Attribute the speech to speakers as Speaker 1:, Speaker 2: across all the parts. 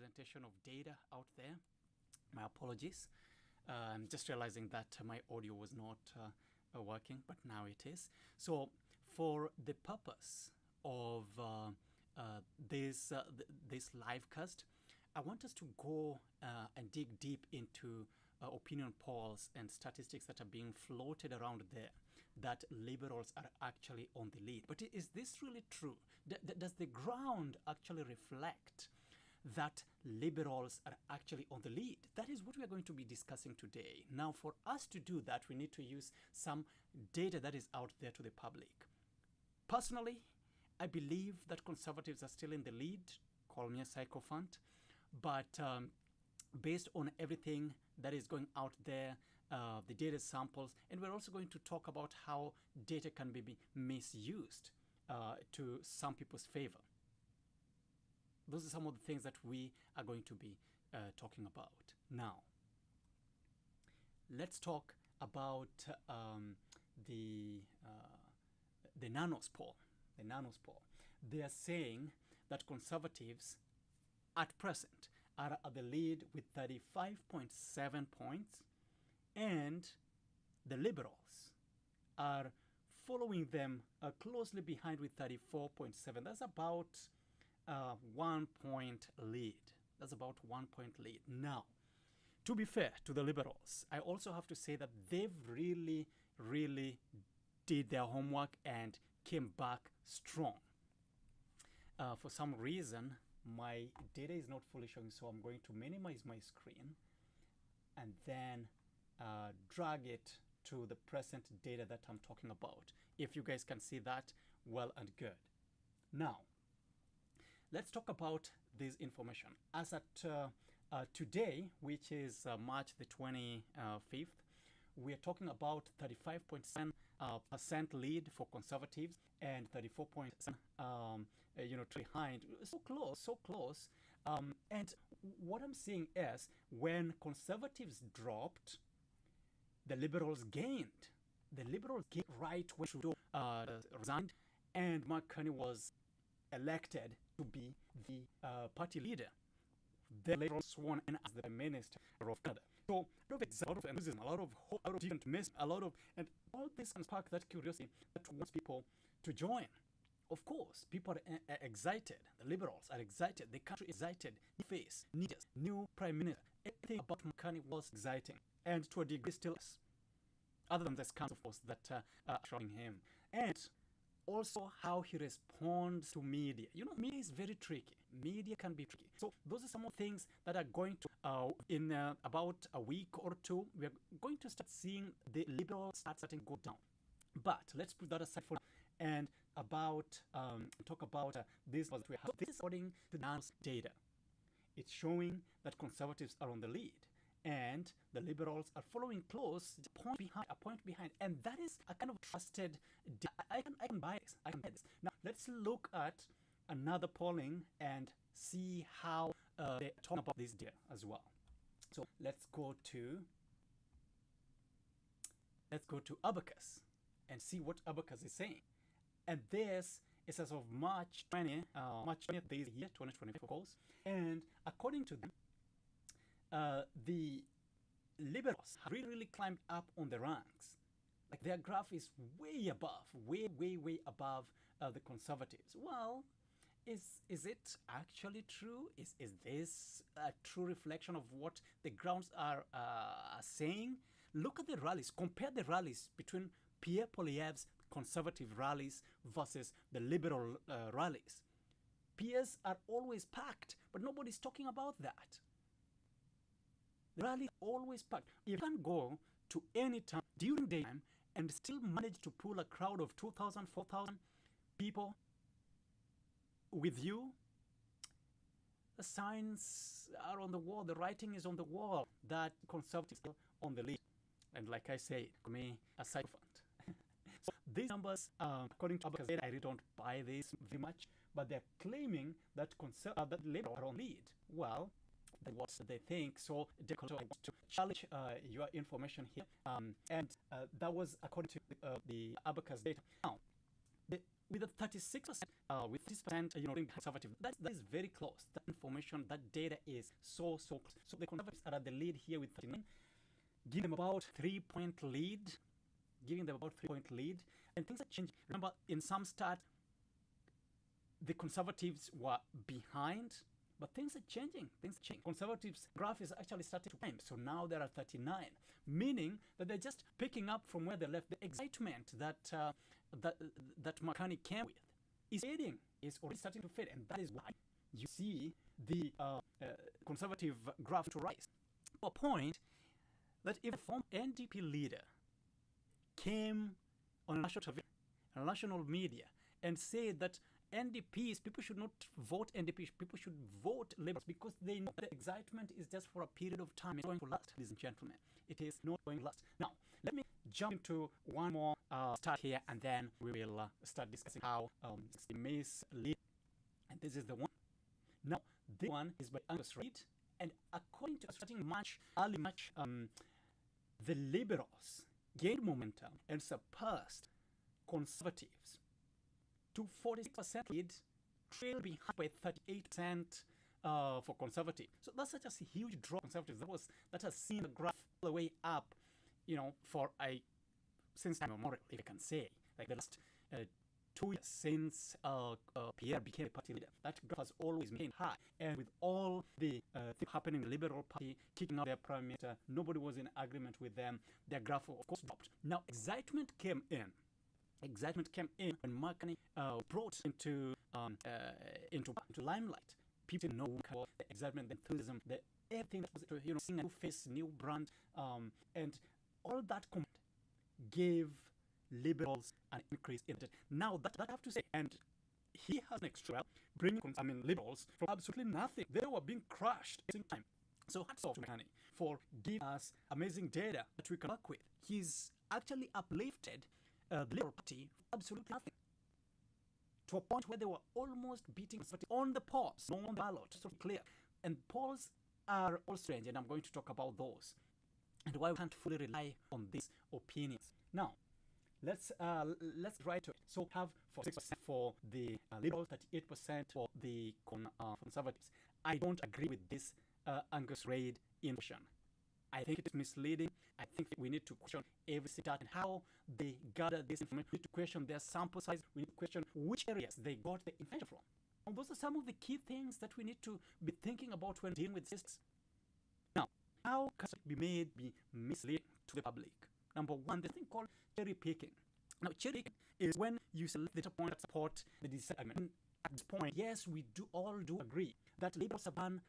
Speaker 1: presentation of data out there. My apologies. I'm just realizing that my audio was not working, but now it is. So for the purpose of this live cast, I want us to go and dig deep into opinion polls and statistics that are being floated around there that liberals are actually on the lead. But is this really true? Does the ground actually reflect that liberals are actually on the lead? That is what we are going to be discussing today. Now, for us to do that, we need to use some data that is out there to the public. Personally, I believe that conservatives are still in the lead. Call me a sycophant. But based on everything that is going out there, the data samples, and we're also going to talk about how data can be misused to some people's favor. Those are some of the things that we are going to be talking about. Now, let's talk about the Nanos poll. The Nanos poll. They are saying that conservatives at present are at the lead with 35.7 points, and the liberals are following them closely behind with 34.7. That's about 1 point lead. That's about 1 point lead. Now, to be fair to the liberals, I also have to say that they've really, really did their homework and came back strong. For some reason, my data is not fully showing, so I'm going to minimize my screen and then drag it to the present data that I'm talking about. If you guys can see that, well and good. Now, let's talk about this information. As at today, which is March the 25th, we are talking about 35.7% lead for conservatives and 34.7% behind. So close. And what I'm seeing is when conservatives dropped, the liberals gained. The liberals gained right when Trudeau resigned, and Mark Carney was elected to be the party leader. Then later on sworn in as the Prime Minister of Canada. So a lot of excitement, a lot of enthusiasm, a lot of hope, a lot of different miss, a lot of, and all this can spark that curiosity that wants people to join. Of course, people are excited. The liberals are excited. The country is excited. New face, new leaders, new Prime Minister. Everything about McCartney was exciting, and to a degree still is. Other than the scams, of course, that are surrounding him, and also how he responds to media. You know, media is very tricky. Media can be tricky. So those are some of the things that are going to, in about a week or two, we are going to start seeing the liberals starting to go down. But let's put that aside for now and talk about this. So this is according to the Nanos data. It's showing that conservatives are on the lead, and the liberals are following close, a point behind, and that is a kind of trusted data. I can buy this. I can buy this. Now let's look at another polling and see how they talk about this data as well. So let's go to Abacus and see what Abacus is saying. And this is as of March 20th this year, 2025, of course. And according to them, the liberals have really climbed up on the ranks. Like their graph is way above, way above the conservatives. Well, is it actually true? Is this a true reflection of what the grounds are saying? Look at the rallies. Compare the rallies between Pierre Poilievre's conservative rallies versus the liberal rallies. Pierre's are always packed, but nobody's talking about that. The rally is always packed. You can go to any time during daytime and still manage to pull a crowd of 2,000, 4,000 people with you. The signs are on the wall. The writing is on the wall that conservatives are on the lead. And like I said, for me, a sycophant. So these numbers, according to Abacus data, I really don't buy this very much, but they're claiming that that Labour are on lead. Well, that's what they think. So I want to challenge your information here, and that was according to the Abacus data. Now, the with a 36%, with 30%, being conservative, that is very close. That information, that data is so close. So the conservatives are at the lead here with 39, giving them about 3-point lead, and things are changing. Remember, in some start, the conservatives were behind, but things are changing. Conservatives' graph is actually starting to climb. So now there are 39, meaning that they're just picking up from where they left. The excitement that McCartney came with is fading. Is already starting to fade, and that is why you see the conservative graph to rise. To a point that if a former NDP leader came on a national media and said that NDPs, people should not vote NDPs, people should vote Liberals because they know the excitement is just for a period of time. It's going to last, ladies and gentlemen. It is not going to last. Now, let me jump into one more start here, and then we will start discussing how the Mace lead. And this is the one. Now, this one is by Angus Reid, and according to starting early March, the Liberals gained momentum and surpassed Conservatives to 46% lead, trailed behind by 38% for Conservative. So that's such a huge drop for Conservatives. That has seen the graph all the way up, for since time immemorial, if I can say, like the last 2 years since Pierre became a party leader. That graph has always been high, and with all the things happening in the Liberal Party, kicking out their prime minister, nobody was in agreement with them. Their graph, of course, dropped. Now, excitement came in when McCartney brought into limelight. People know about the excitement, the enthusiasm, everything that was seeing a new face, new brand, and all that gave Liberals an increase in it. Now that I have to say, and he has an extra bringing Liberals from absolutely nothing. They were being crushed at the same time. So hats off to McCartney for giving us amazing data that we can work with. He's actually uplifted the Liberal Party for absolutely nothing, to a point where they were almost beating on the polls, not on the ballot, so clear. And polls are all strange, and I'm going to talk about those and why we can't fully rely on these opinions. Now, let's try to it. So have 46% for the Liberals, 38% for the Conservatives. I don't agree with this Angus Reid information. I think it is misleading. I think we need to question every start and how they gather this information. We need to question their sample size. We need to question which areas they got the information from. And those are some of the key things that we need to be thinking about when dealing with this. Now, how can it be misleading to the public? Number one, the thing called cherry picking. Now, cherry picking is when you select the data point that support the disagreement. At this point, yes, we all do agree that Liberals have done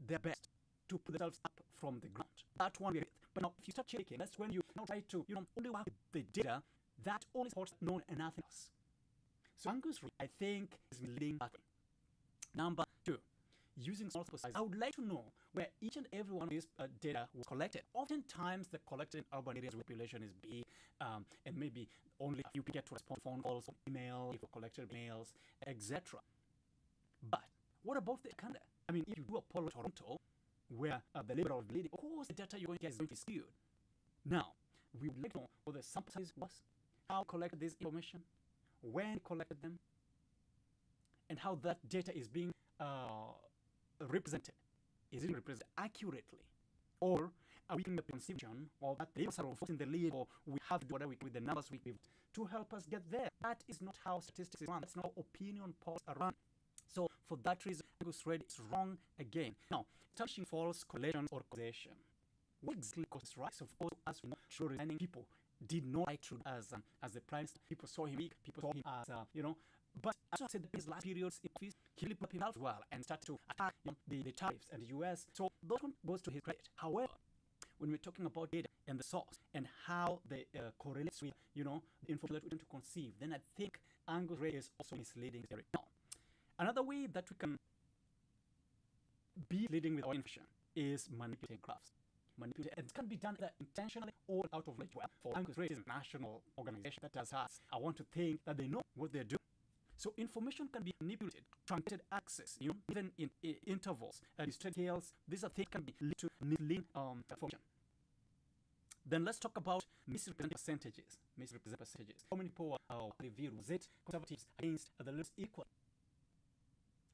Speaker 1: their best to put themselves up from the ground. That one we agree with. But now, if you start checking, that's when you try to only work with the data that only supports none and nothing else. So Angus Reid, I think, is leading that way. Number two, using small sample size. I would like to know where each and every one of these data was collected. Oftentimes, they're collected in urban areas where population is big, and maybe only a few people get to respond to phone calls, or email, if you collected mails, etc. But what about the Canada? I mean, if you do a poll in Toronto, where the Liberal is leading, of course the data you're going to get is going to be skewed. Now, we would like to know what the sample size was, how collected this information, when collected them, and how that data is being represented. Is it represented accurately? Or are we getting the conception of that the Liberals are enforcing the lead, or we have to do whatever with the numbers we give to help us get there? That is not how statistics is run. That's not how opinion polls are run. So for that reason, Angus Reid is wrong again. Now, establishing false correlation or causation. What exactly caused this rise? Of course, as we know, Trudeau resigning, people did not like Trudeau as the prime minister. People saw him weak. People saw him as But as I said, his last periods in office, he lived up himself well and started to attack the tariffs and the US. So that one goes to his credit. However, when we're talking about data and the source and how they correlates with the info that we want to conceive, then I think Angus Reid is also misleading. Now, another way that we can be leading with our information is manipulating graphs. And it can be done either intentionally or out of knowledge. Well, for Angus Reid is a national organization that does us. I want to think that they know what they're doing. So information can be manipulated, truncated access, even in intervals, distorted scales. These are things that can be lead to misleading information. Then let's talk about misrepresented percentages. Misrepresented percentages. How many people reviewed? Was it conservatives against the liberals equal?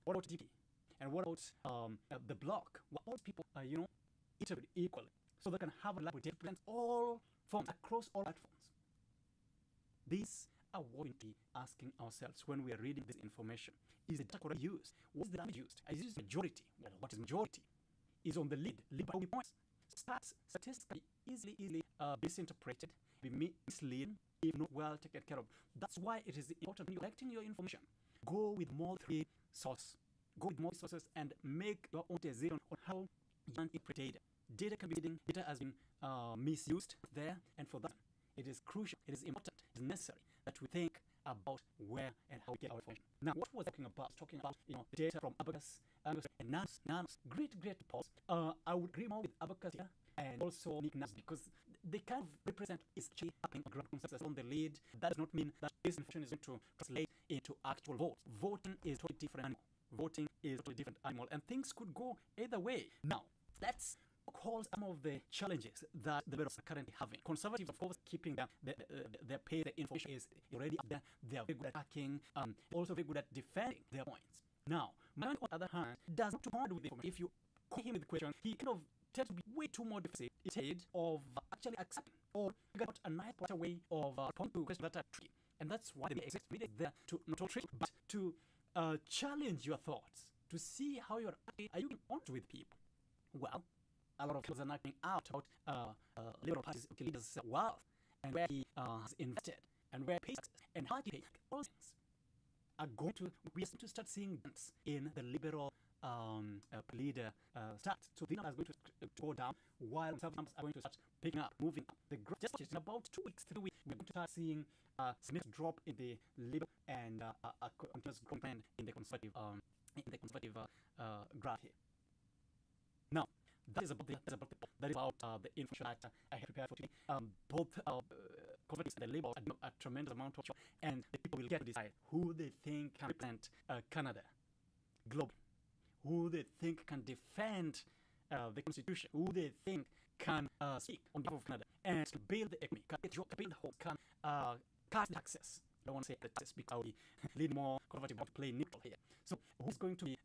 Speaker 1: What about DP? And what about the bloc? What all people, interviewed equally, so they can have a lab which represents all forms across all platforms. These are what we need to be asking ourselves when we are reading this information. Is the data correctly used? What is the language used? Is it majority? Well, what is majority? Is on the lead by how many points? Stats statistically easily misinterpreted, be misleading, if not well taken care of. That's why it is important when you're collecting your information. Go with more three sources. Go with more sources and make your own decision on how you interpret data. Data can be hidden. Data has been misused there, and for that, it is crucial, it is important, it is necessary that we think about where and how we get our information. Now, what was I talking about? Data from Abacus and Nanos. Great reports. I would agree more with Abacus here and also Nick Nanos, because they kind of represent is actually happening on ground consensus on the lead. That does not mean that this information is going to translate into actual votes. Voting is totally different animal. Voting is totally different animal, and things could go either way. Now, let's call some of the challenges that the liberals are currently having. Conservatives, of course, keeping their pay, the information is already up there. They are very good at hacking, also very good at defending their points. Now, man, on the other hand, does not respond with the information. If you call him with the question, he kind of tends to be way too more defensive instead of actually accepting or figure out a nice better way of responding to questions that are tricky. And that's why the exist really there to not trick, but to challenge your thoughts, to see how are you getting onto with people. Well, a lot of people are knocking out about liberal parties leaders' wealth and where he has invested and where he pays and how he pays. All things are going to, we are going to start seeing dents in the liberal leader stats. So the numbers are going to go down while conservative numbers are going to start picking up, moving up. The growth just in about 2 weeks, 3 weeks, we're going to start seeing a significant drop in the liberal and a continuous growth trend in the conservative graph here. Now, that is about the information that I have prepared for today. Both conservatives and the Labour are doing a tremendous amount of job, and the people will get to decide who they think can represent Canada globally, who they think can defend the Constitution, who they think can speak on behalf of Canada and build the economy, can get job, can build hope, can cut taxes. I don't want to say the taxes because I will lead more conservative to play neutral here. So who's going to be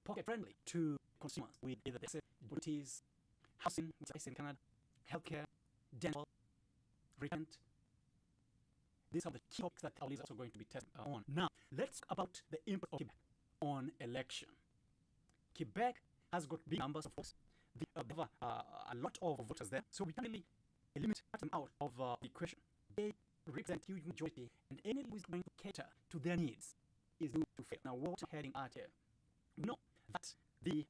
Speaker 1: pocket friendly to consumers with either the utilities, housing, which is in Canada, healthcare, dental, rent. These are the key topics that our leaders are also going to be testing on. Now, let's talk about the impact of Quebec on election. Quebec has got big numbers, of course. They have a lot of voters there, so we can't really eliminate them out of the equation. They represent a huge majority, and anyone who is going to cater to their needs is doomed to fail. Now, what we're heading at here? We know that the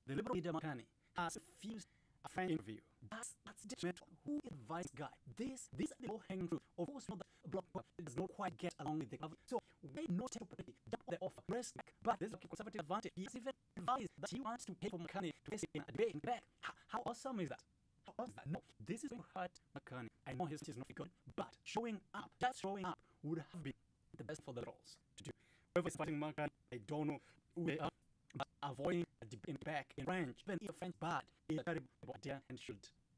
Speaker 1: Liberal leader Makani has refused a friend interview. That's detrimental. Who advised guy? These are the low-hanging fruit. Of course, you know that Bloc does not quite get along with the government. So they not take opportunity, dump the offer, press back. But there's a conservative advantage. He has even advised that he wants to pay for Makani to face in a debate in Quebec. How awesome is that? How awesome is that? No, this is going to hurt Makani. I know his is not good, but showing up, just showing up would have been the best for the Liberals to do. Whoever is fighting Makani, I don't know who they are. But avoiding a debate in Quebec, in French, even if French bad, is a terrible idea and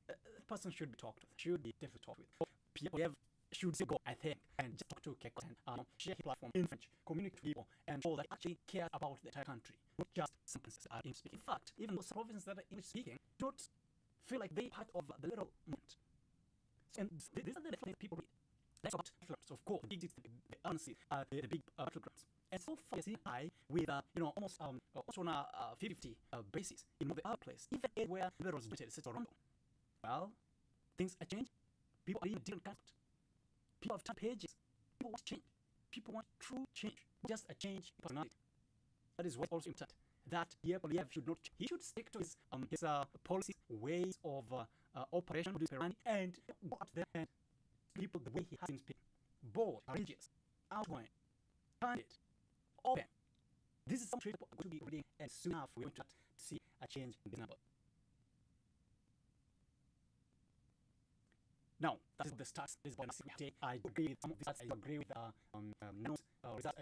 Speaker 1: the person should be talked with, should be definitely talked with. Pierre should go, I think, and just talk to Keko and share his platform in French, communicate to people, and show that he actually cares about the entire country, not just some provinces are English speaking. In fact, even those provinces that are English speaking don't feel like they're part of the little movement. And these are the things people read. Let's talk about battlegrounds, of course. The big battlegrounds. And so far, you see high with almost on a 50 basis in the other place, even where liberals voted, such Toronto. Well, things are changing. People are in a different concept. People have turned pages. People want change. People want true change, just a change in personality. That is what also important. That Pierre Poilievre should not. He should stick to his policies, ways of operation, and go out there and people the way he has been speaking. Bold, courageous, outgoing, candid, open. This is something we're going to be reading, and soon enough we're going to see a change in this number. Now, that is the stats. This is what I agree with some of the stats. I agree with results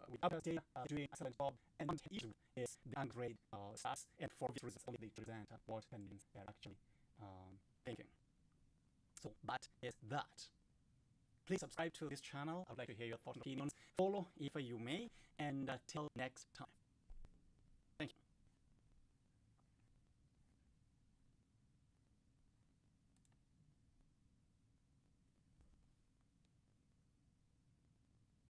Speaker 1: with upper state doing excellent job, and one issue is the ungrade stars, and for this reason, only they present what candidates they're actually thinking. So that is that. Please subscribe to this channel. I would like to hear your thoughts and opinions. Follow if you may, and till next time.